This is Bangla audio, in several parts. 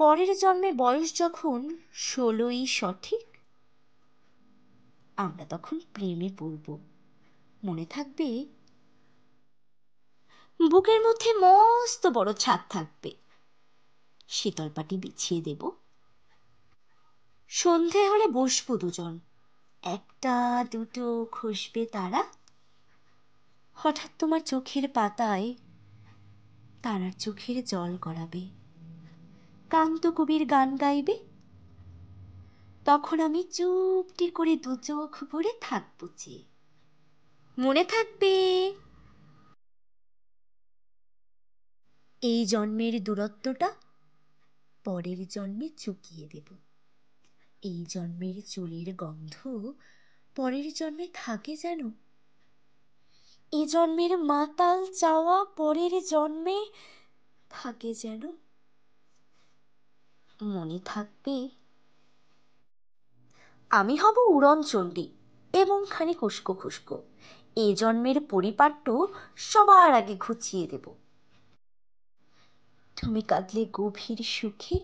পরের জন্মে বয়স যখন 16ই সঠিক, আমরা তখন প্রেমে পড়ব। মনে থাকবে? বুকের মধ্যে মস্ত বড় ছাদ থাকবে, শীতল পাটি বিছিয়ে দেব। সন্ধে হলে বসবো দুজন, একটা দুটো খসবে তারা। হঠাৎ তোমার চোখের পাতায় তারার চোখের জল গড়াবে, কান্ত কবির গান গাইবে। তখন আমি চুপটি করে দু চোখ ভরে থাকবো চেয়ে। মনে থাকবে? এই জন্মের দূরত্বটা পরের জন্মে চুকিয়ে দেব। এই জন্মের চুলের গন্ধ পরের জন্মে থাকে যেন। এ জন্মের মাতাল চাওয়া পরের জন্মে থাকে যেন। মনে থাকবে? আমি হব উড়নচণ্ডী এবং খানিক উস্কো খুস্কো। এ জন্মের পরিপাট্য সবার আগে ঘুচিয়ে দেব। তুমি কাঁদলে গভীর সুখে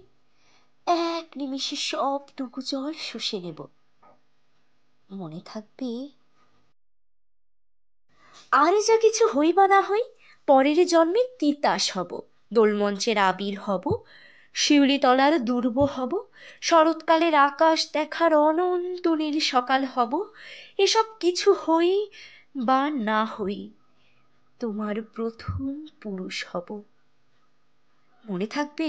এক নিমিষে সবটুকু জল শুষে নেব। মনে থাকবে? আর যা কিছু হই বা না হই, পরের জন্মে তিতাস হব, দোলমঞ্চের আবির হব, শিউলিতলার দুর্ব হব, শরৎকালের আকাশ দেখার অনন্ত নীল সকাল হব। এসব কিছু হই বা না হই, তোমার প্রথম পুরুষ হব। মনে থাকবে?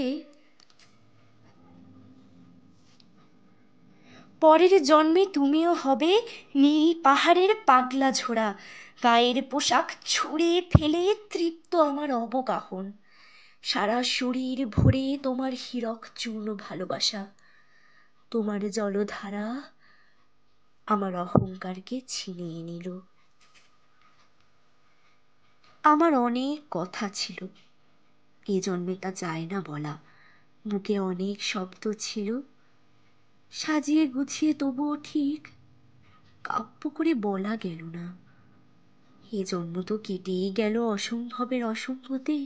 পরের জন্মে তুমিও হবে নীল পাহাড়ের পাগলা ঝোড়া, গায়ের পোশাক ছুঁড়ে ফেলে তৃপ্ত আমার অবগাহন। সারা শরীর ভরে তোমার হীরক চূর্ণ ভালোবাসা। তোমার জলধারা আমার অহংকারকে ছিনিয়ে নিল। আমার অনেক কথা ছিল, এ জন্মে তা যায় না বলা। বুকে অনেক শব্দ ছিল, সাজিয়ে গুছিয়ে তবুও ঠিক কাব্য করে বলা গেল না। এ জন্ম তো কেটেই গেল অসম্ভবের অসম্ভতে।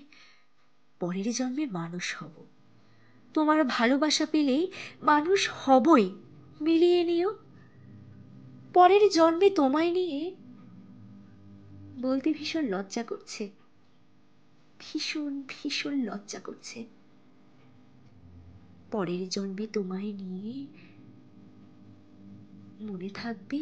পরের জন্মে মানুষ হব, তোমার ভালোবাসা পেলেই মানুষ হবই, মিলিয়ে নিও। পরের জন্মে তোমায় নিয়ে বলতে ভীষণ লজ্জা করছে, ভীষণ ভীষণ লজ্জা করছে। পরের জন্মে তোমায় নিয়ে, মনে থাকবে?